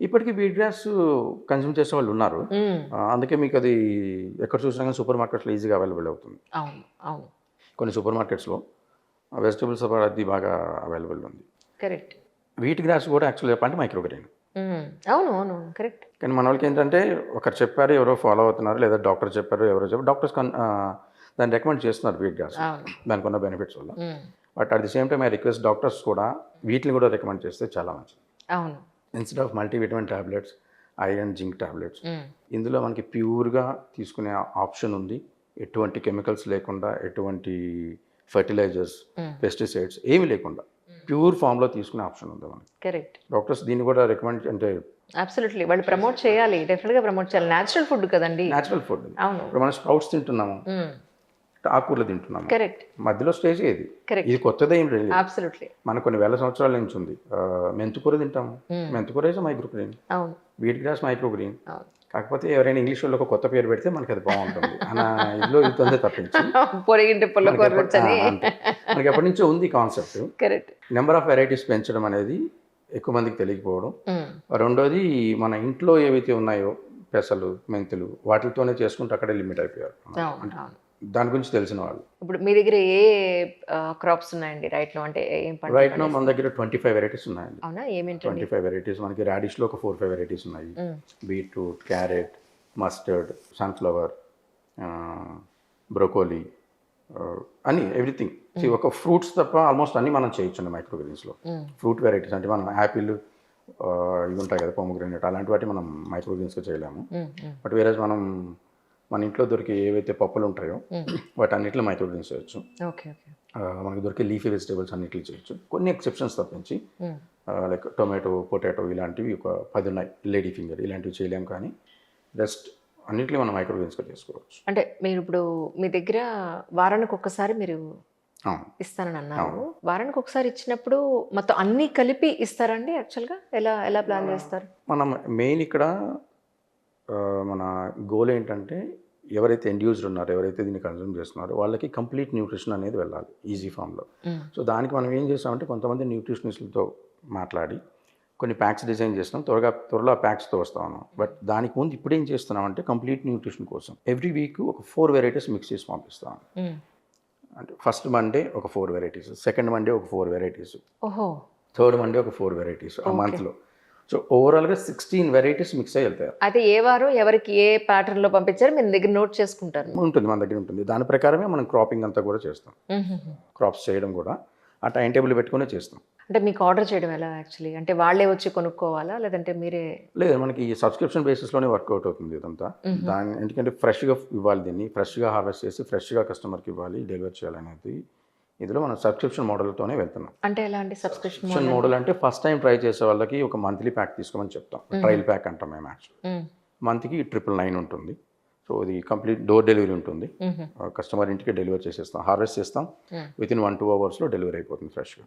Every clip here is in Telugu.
ఇప్పటికీ వీట్ గ్రాస్ కన్జ్యూమ్ చేసే వాళ్ళు ఉన్నారు. అందుకే మీకు అది ఎక్కడ చూసినా కానీ సూపర్ మార్కెట్స్లో ఈజీగా అవైలబుల్ అవుతుంది. అవును, అవును, కొన్ని సూపర్ మార్కెట్స్లో వెజిటబుల్స్ అది బాగా అవైలబుల్ ఉంది. కరెక్ట్. వీట్ గ్రాస్ కూడా యాక్చువల్గా చెప్పాలంటే మైక్రోగ్రెయిన్. అవును, అవును, కరెక్ట్. కానీ మన వాళ్ళకి ఏంటంటే ఒకరు చెప్పారు, ఎవరో ఫాలో అవుతున్నారు, లేదా డాక్టర్ చెప్పారు, ఎవరో చెప్పారు, డాక్టర్స్ దాన్ని రికమెండ్ చేస్తున్నారు వీట్ గ్రాస్ దానికి ఉన్న బెనిఫిట్స్ వల్ల. But at the same time I request doctors కూడా వీటిని కూడా రికమెండ్ చేస్తే చాలా మంచిది. అవును. Instead of multivitamin tablets, iron, zinc tablets, ఇందులో మనకి ప్యూర్గా తీసుకునే ఆప్షన్ ఉంది. ఎటువంటి కెమికల్స్ లేకుండా, ఎటువంటి ఫర్టిలైజర్స్, పెస్టిసైడ్స్ ఏమి లేకుండా ప్యూర్ ఫామ్లో తీసుకునే ఆప్షన్ ఉంది మనకి. కరెక్ట్. డాక్టర్స్ దీన్ని కూడా రికమెండ్ అంటే అబ్సల్యూట్లీ వాళ్ళు ప్రమోట్ చేయాలి, డెఫినెట్గా ప్రమోట్ చేయాలి. న్యాచురల్ ఫుడ్ కదండి. Natural food. అవును. ఇప్పుడు మనం స్ప్రౌట్స్ తింటున్నాము, ఆకుకూరలు తింటున్నాము, కరెక్ట్. మధ్యలో స్టేజ్ ఇది. కరెక్ట్. ఇది కొత్తదే ఏం లేదు, అబ్సల్యూట్లీ. మనకు కొన్ని వేల సంవత్సరాల నుంచి ఉంది. మెంతుకూర తింటాము, మెంతుకూర ఇస్ మైక్రోగ్రెయిన్. అవును. Wheat grass microgreen. అవును. కాకపోతే ఎవరైనా ఇంగ్లీష్ వాళ్ళు ఒక కొత్త పేరు పెడితే మనకి అది బాగుంటుంది అన్న ఇదిలో వెళ్తుందే తప్పించి పొరిగింటి పుల్లకూర వచ్చని మనకి ఎప్పటి నుంచో ఉంది concept. Correct. Number of varieties పెంచడం అనేది ఎక్కువ మందికి తెలియకపోవడం. రెండోది మన ఇంట్లో ఏవైతే ఉన్నాయో పెసలు, మెంతులు, వాటితోనే చేసుకుంటూ అక్కడే లిమిట్ అయిపోయారు. దాని గురించి తెలిసిన వాళ్ళు. ఇప్పుడు మీ దగ్గర ఏ క్రాప్స్ ఉన్నాయండి రైట్ నో? అంటే ఏం పంట? రైట్ నో మన దగ్గర 25 వెరైటీస్ ఉన్నాయండి. అవునా? ఏమేంటి? 25 వెరైటీస్. మనకి రాడిష్లో ఒక 4-5 వెరైటీస్ ఉన్నాయి. Beetroot, carrot, mustard, sunflower, broccoli, అన్నీ ఎవ్రీథింగ్. ఒక ఫ్రూట్స్ తప్ప ఆల్మోస్ట్ అన్నీ మనం చేయొచ్చండి మైక్రోగ్రెయిన్స్లో. ఫ్రూట్ వెరైటీస్ అంటే మనం యాపిల్ ఇవి ఉంటాయి కదా, పోమోగ్రానేట్, అలాంటి వాటి మనం మైక్రోగ్రెయిన్స్గా చేయలేము. బట్ వేరే మనం మన ఇంట్లో దొరికే ఏవైతే పప్పులు ఉంటాయో వాటి అన్నింటిలో మైక్రోగ్రెయిన్స్ చేయొచ్చు. మనకి దొరికే లీఫీ వెజిటేబుల్స్ అన్నింటిలో చేయొచ్చు. కొన్ని ఎక్సెప్షన్స్ తప్పించి లైక్ టొమాటో, పొటాటో ఇలాంటివి ఒక 10 ఉన్నాయి. లేడీ ఫింగర్ ఇలాంటివి చేయలేము, కానీ రెస్ట్ అన్నింటిలో మనం మైక్రోగ్రెయిన్స్గా చేసుకోవచ్చు. అంటే మీరు ఇప్పుడు మీ దగ్గర వారానికి ఒక్కసారి మీరు ఇస్తానని అన్నారు. వారానికి ఒకసారి ఇచ్చినప్పుడు మొత్తం అన్నీ కలిపి ఇస్తారండి? యాక్చువల్గా ఎలా ఎలా ప్లాన్ చేస్తారు? మనం మెయిన్ ఇక్కడ మన గోల్ ఏంటంటే ఎవరైతే ఎండ్ యూజర్ ఉన్నారో, ఎవరైతే దీన్ని కన్జ్యూమ్ చేస్తున్నారో వాళ్ళకి కంప్లీట్ న్యూట్రిషన్ అనేది వెళ్ళాలి ఈజీ ఫామ్లో. సో దానికి మనం ఏం చేస్తామంటే కొంతమంది న్యూట్రిషనిస్టులతో మాట్లాడి కొన్ని ప్యాక్స్ డిజైన్ చేస్తున్నాం. త్వరలో ఆ ప్యాక్స్తో వస్తాను. బట్ దానికి ముందు ఇప్పుడు ఏం చేస్తున్నామంటే కంప్లీట్ న్యూట్రిషన్ కోసం ఎవ్రీ వీక్ ఒక 4 వెరైటీస్ మిక్స్ చేసి పంపిస్తాను. అంటే ఫస్ట్ మండే ఒక 4 వెరైటీస్, సెకండ్ మండే ఒక 4 వెరైటీస్, థర్డ్ మండే ఒక 4 వెరైటీస్ ఆ మంత్లో. సో ఓవరాల్గా 16 వెరైటీస్ మిక్స్ అయ్యి వెళ్తాయి. అయితే ఏ వారం ఎవరికి ఏ ప్యాటర్న్లో పంపించారు మీరు దగ్గర నోట్ చేసుకుంటారు? ఉంటుంది, మన దగ్గర ఉంటుంది. దాని ప్రకారమే మనం క్రాపింగ్ అంతా కూడా చేస్తాం. క్రాప్స్ చేయడం కూడా ఆ టైం టేబుల్ పెట్టుకునే చేస్తాం. అంటే మీకు ఆర్డర్ చేయడం ఎలా యాక్చువల్లీ? అంటే వాళ్ళే వచ్చి కొనుక్కోవాలా లేదంటే మీరే? లేదు, మనకి సబ్స్క్రిప్షన్ బేసిస్లోనే వర్కౌట్ అవుతుంది ఇదంతా. దాని ఎందుకంటే ఫ్రెష్గా ఇవ్వాలి, దీన్ని ఫ్రెష్గా హార్వెస్ట్ చేసి ఫ్రెష్గా కస్టమర్కి ఇవ్వాలి, డెలివర్ చేయాలనేది ఇందులో మనం సబ్స్క్రిప్షన్ మోడల్తోనే వెళ్తున్నాం. అంటే ఎలాంటి సబ్స్క్రిప్షన్ మోడల్ అంటే ఫస్ట్ టైం ట్రై చేసే వాళ్ళకి ఒక మంత్లీ ప్యాక్ తీసుకోమని చెప్తాం. ట్రయల్ ప్యాక్ అంటాం మేము. యాక్చువల్లీ మంత్కి 999 ఉంటుంది. సో ఇది కంప్లీట్ డోర్ డెలివరీ ఉంటుంది. కస్టమర్ ఇంటికి డెలివర్ చేసేస్తాం, హార్వెస్ట్ చేస్తాం, వితిన్ 1-2 అవర్స్లో డెలివరీ అయిపోతుంది ఫ్రెష్గా.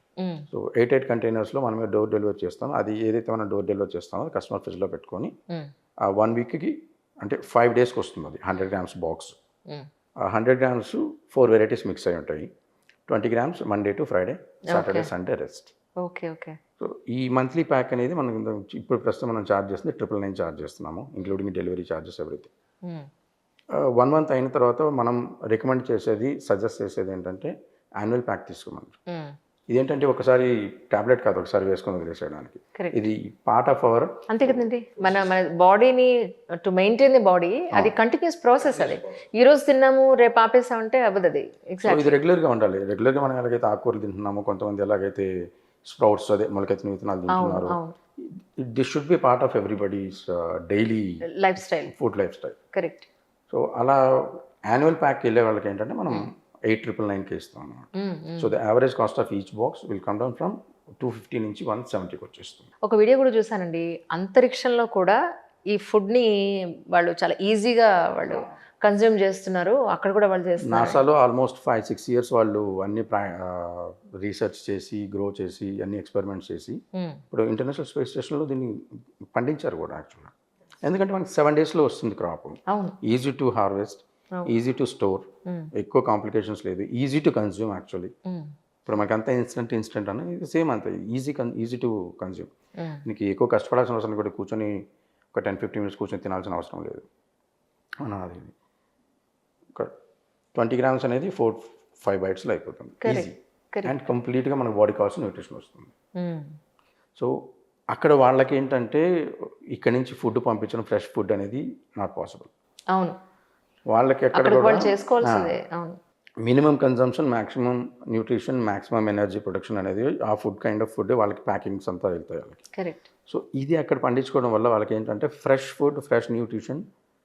సో 8 కంటైనర్స్లో మనమే డోర్ డెలివరీ చేస్తాం. అది ఏదైతే మనం డోర్ డెలివరీ చేస్తామో కస్టమర్ ఫ్రిడ్జ్లో పెట్టుకొని 1 వీక్కి అంటే 5 డేస్కి వస్తుంది. అది 100 grams box. 100 grams 4 varieties mix అయి ఉంటాయి. 20 grams Monday to Friday, Saturday, Sunday rest. Okay. So ఈ మంత్లీ ప్యాక్ అనేది మనం ఇప్పుడు ప్రస్తుతం మనం ఛార్జ్ చేస్తుంది 999 ఛార్జ్ చేస్తున్నాము, including delivery charges everything. 1 month అయిన తర్వాత మనం రికమెండ్ చేసేది, సజెస్ట్ చేసేది ఏంటంటే యాన్యువల్ ప్యాక్ తీసుకోమని. ఇదేంటంటే ఒకసారి టాబ్లెట్ కాదు, ఒకసారి వేసుకొని వదిలేసేయడానికి. ఇది పార్ట్ ఆఫ్ అవర్. అంతే కదండి, మన బాడీని టు మెయింటైన్ ది బాడీ, అది కంటిన్యూస్ ప్రాసెస్. అది ఈ రోజు తిన్నాము రేపు ఆపేసామంటే అవ్వదు అది. ఇది రెగ్యులర్గా ఉండాలి. రెగ్యులర్గా మనం ఎలాగైతే ఆకుకూరలు తింటున్నామో, కొంతమంది ఎలాగైతే స్ప్రౌట్స్ అదే మొలకెత్తిన విత్తనాలు తింటున్నారు, this should be part of everybody's daily life style, food life style. Correct. So అలా యాన్యువల్ ప్యాక్ వెళ్ళే వాళ్ళకి ఏంటంటే మనం 899కి ఇస్తాం అన్నమాట. So the average cost of each box will come down from 250 నుంచి 170కి వచ్చేస్తుంది. ఒక వీడియో కూడా చూసానండి, అంతరిక్షంలో కూడా ఈ ఫుడ్ని వాళ్ళు చాలా ఈజీగా వాళ్ళు కన్జ్యూమ్ చేస్తున్నారు. అక్కడ కూడా వాళ్ళు చేస్తున్నారు. నాసాలో ఆల్మోస్ట్ 5-6 years వాళ్ళు అన్ని రీసెర్చ్ చేసి, గ్రో చేసి, అన్ని ఎక్స్పెరిమెంట్స్ చేసి ఇప్పుడు ఇంటర్నేషనల్ స్పేస్ స్టేషన్లో దీన్ని పండించారు కూడా యాక్చువల్గా. ఎందుకంటే మనకి 7 daysలో వస్తుంది crop. Easy to harvest, easy to store, ఎక్కువ కాంప్లికేషన్స్ లేదు, ఈజీ టు కన్జ్యూమ్ యాక్చువల్లీ. ఇప్పుడు మనకంతా ఇన్స్టెంట్ అని ఇది సేమ్ అంతే ఈజీ టు కన్జ్యూమ్. నీకు ఎక్కువ కష్టపడాల్సిన అవసరం కూడా కూర్చొని ఒక 10-15 మినిట్స్ కూర్చొని తినాల్సిన అవసరం లేదు. అది ఒక 20 grams అనేది 4-5 bites అయిపోతుంది ఈజీ అండ్ కంప్లీట్గా మనకు బాడీ కావాల్సిన న్యూట్రిషన్ వస్తుంది. సో అక్కడ వాళ్ళకి ఏంటంటే ఇక్కడ నుంచి ఫుడ్ పంపించడం ఫ్రెష్ ఫుడ్ అనేది నాట్ పాసిబుల్. అవును, వాళ్ళకి ఎక్కడ వాళ్ళు చేసుకోవాల్సిందే. అవును, minimum consumption, maximum nutrition, maximum energy production అనేది ఆ ఫుడ్ కైండ్ ఆఫ్ ఫుడ్ వాళ్ళకి ప్యాకింగ్స్ అంతా వెళ్తాయి వాళ్ళకి. కరెక్ట్. సో ఇది అక్కడ పండించుకోవడం వల్ల వాళ్ళకి ఏంటంటే fresh food, fresh nutrition,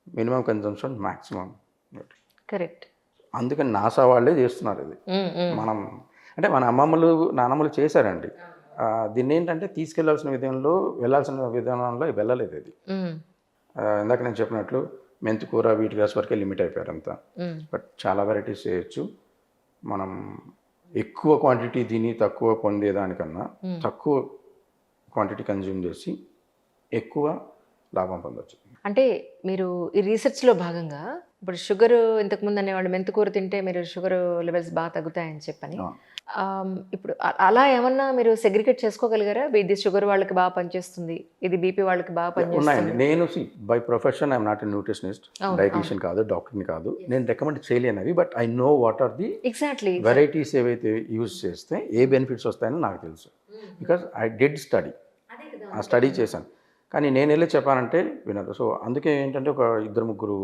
minimum consumption, maximum nutrition. Correct. అందుకని నాసా వాళ్ళే చేస్తున్నారు ఇది. మనం అంటే మన అమ్మమ్మలు నానమ్మలు చేశారండి. దీన్ని ఏంటంటే తీసుకెళ్లాల్సిన విధానంలో వెళ్ళాల్సిన విధానంలో వెళ్ళలేదు ఇది. ఇందాక నేను చెప్పినట్లు మెంతికూర, వీట్ గ్రాస్ వరకే లిమిట్ అయిపోయారు అంతా. బట్ చాలా వెరైటీస్ చేయొచ్చు. మనం ఎక్కువ క్వాంటిటీ తిని తక్కువ పొందేదానికన్నా తక్కువ క్వాంటిటీ కన్జ్యూమ్ చేసి ఎక్కువ లాభం పొందవచ్చు. అంటే మీరు ఈ రీసెర్చ్లో భాగంగా ఇప్పుడు షుగర్ ఇంతకుముందు అనేవాళ్ళు మెంతికూర తింటే మీరు షుగర్ లెవెల్స్ బాగా తగ్గుతాయని చెప్పని, ఇప్పుడు అలా ఏమన్నా మీరు సెగ్రిగేట్ చేసుకోగలిగారా? ఇది షుగర్ వాళ్ళకి బాగా పనిచేస్తుంది, ఇది బీపీ వాళ్ళకి బాగా పనిచేస్తుంది? ఉన్నాయండి. నేను by profession I'm not a nutritionist, dietitian కాదు, డాక్టర్ని కాదు. నేను రికమెండ్ చేయలేనవి. But I know what are the exactly varieties ఏవైతే యూజ్ చేస్తే ఏ బెనిఫిట్స్ వస్తాయని నాకు తెలుసు. బికాస్ ఐ డిడ్ స్టడీ, ఆ స్టడీ చేశాను. కానీ నేను వెళ్ళి చెప్పానంటే వినరు. సో అందుకే ఏంటంటే ఒక 2-3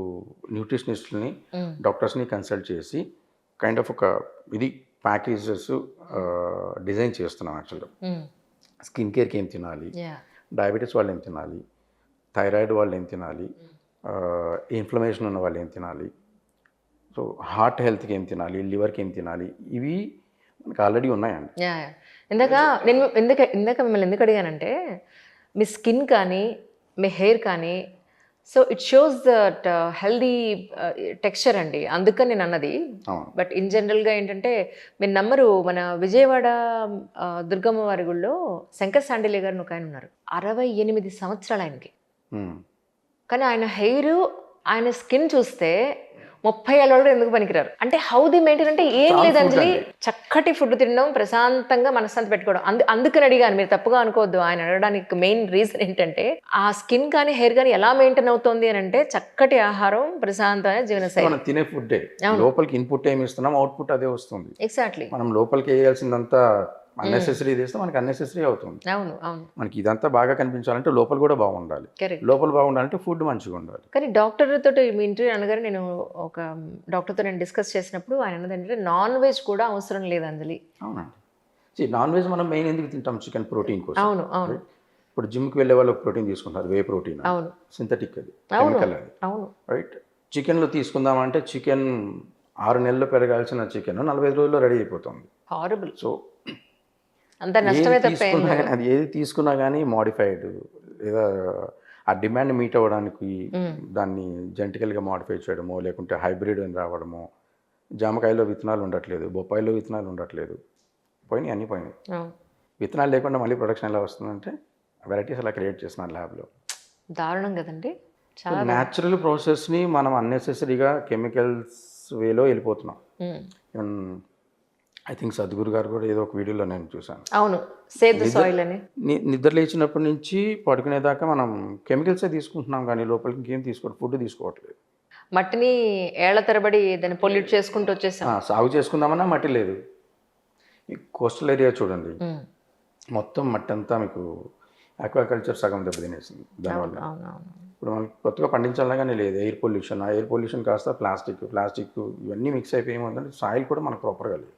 న్యూట్రిషనిస్ట్ని, డాక్టర్స్ని కన్సల్ట్ చేసి కైండ్ ఆఫ్ ఒక ఇది ప్యాకేజెస్ డిజైన్ చేస్తున్నాం. యాక్చువల్గా స్కిన్ కేర్కి ఏం తినాలి, డయాబెటీస్ వాళ్ళు ఏం తినాలి, థైరాయిడ్ వాళ్ళు ఏం తినాలి, ఇన్ఫ్లమేషన్ ఉన్న వాళ్ళు ఏం తినాలి, సో హార్ట్ హెల్త్కి ఏం తినాలి, లివర్కి ఏం తినాలి, ఇవి మనకు ఆల్రెడీ ఉన్నాయండి. ఇందాక మిమ్మల్ని ఎందుకు అడిగానంటే మీ స్కిన్ కానీ మీ హెయిర్ కానీ so it shows that healthy texture అండి, అందుకని నేను అన్నది. బట్ ఇన్ జనరల్గా ఏంటంటే మీరు నమ్మరు, మన విజయవాడ దుర్గమ్మ వారి గుళ్ళో శంకర్ శాండిలే గారు ఒక ఆయన ఉన్నారు, 68 సంవత్సరాలు ఆయనకి. కానీ ఆయన హెయిర్, ఆయన స్కిన్ చూస్తే 30 ఏళ్ళ వాళ్ళు ఎందుకు పనికిరారు. అంటే హౌ ది మెయింటైన్ అంటే ఏం లేదండి, చక్కటి ఫుడ్ తినడం, ప్రశాంతంగా మనశ్శాంతి పెట్టుకోవడం. అందుకని అడిగాను, మీరు తప్పుగా అనుకోవద్దు. ఆయన అడగడానికి మెయిన్ రీజన్ ఏంటంటే ఆ స్కిన్ కానీ హెయిర్ కానీ ఎలా మెయింటైన్ అవుతుంది అని అంటే చక్కటి ఆహారం, ప్రశాంతమైన జీవనశైలి. మనం తినే ఫుడ్ లోపలికి ఇన్పుట్ ఏమి ఇస్తున్నాం, అవుట్పుట్ అదే వస్తుంది. ఎగ్జాక్ట్లీ. మనం లోపలికి వేయాల్సిందంతా అన్నెసెసరీ చేస్తే మనకి అన్నెసెసరీ అవుతుంది. అవును, అవును. మనకి ఇదంతా బాగా కనిపించాలంటే లోపల కూడా బాగుండాలి. లోపల బాగుండాలంటే ఫుడ్ మంచిగా ఉండాలి. కానీ డాక్టర్ తోటి మీ ఇంటర్వ్యూ అనగానే నేను ఒక డాక్టర్తో నేను డిస్కస్ చేసినప్పుడు ఆయన అన్నది ఏంటంటే నాన్ వెజ్ కూడా అవసరం లేదు అంజలి. అవునండి. నాన్ వెజ్ మనం మెయిన్ ఎందుకు తింటాం? చికెన్ ప్రోటీన్ కోసం. అవును, అవును. ఇప్పుడు జిమ్కి వెళ్ళే వాళ్ళు ప్రోటీన్ తీసుకుంటారు, వే ప్రోటీన్. అవును, సింథటిక్, అది కెమికల్, అది. అవును, రైట్. చికెన్లో తీసుకుందామంటే చికెన్ 6 నెలలు పెరగాల్సిన చికెన్ 45 రోజుల్లో రెడీ అయిపోతుంది. హారబుల్. సో అంత నష్టమే తప్ప అది ఏది తీసుకున్నా కానీ మోడిఫైడ్, లేదా ఆ డిమాండ్ మీట్ అవ్వడానికి దాన్ని జెనెటికల్గా మోడిఫై చేయడమో, లేకుంటే హైబ్రిడ్ అని రావడమో. జామకాయలో విత్తనాలు ఉండట్లేదు, బొప్పాయిలో విత్తనాలు ఉండట్లేదు, అన్నీ పోయినాయి. విత్తనాలు లేకుండా మళ్ళీ ప్రొడక్షన్ ఎలా వస్తుందంటే వెరైటీస్ అలా క్రియేట్ చేస్తున్నారు ల్యాబ్లో. దారుణం కదండి. న్యాచురల్ ప్రాసెస్ని మనం అన్నెసెసరీగా కెమికల్స్ వేలో వెళ్ళిపోతున్నాం. ఈవెన్ ఐ థింక్ సద్గురు గారు కూడా ఏదో ఒక వీడియోలో నేను చూసాను. అవును, సేవ్ ది సాయిల్ అని. నిద్ర లేచినప్పటి నుంచి పడుకునేదాకా మనం కెమికల్సే తీసుకుంటున్నాం, కానీ లోపలికి ఇంకేం ఫుడ్ తీసుకోవట్లేదు. మట్టిని ఏళ్ల తరబడి దాన్ని పొల్యూట్ చేసుకుంటూ వచ్చేసాం. సాగు చేసుకుందామన్నా మట్టి లేదు. ఈ కోస్టల్ ఏరియా చూడండి, మొత్తం మట్టి అంతా మీకు ఆక్వాకల్చర్ సగం దెబ్బతినేసింది దానివల్ల. ఇప్పుడు మనకి కొత్తగా పండించాలన్నా కానీ లేదు. ఎయిర్ పొల్యూషన్, ఆ ఎయిర్ పొల్యూషన్ కాస్త ప్లాస్టిక్ ఇవన్నీ మిక్స్ అయిపోయి ఏమవుతుందంటే సాయిల్ కూడా మనకు ప్రాపర్గా లేదు.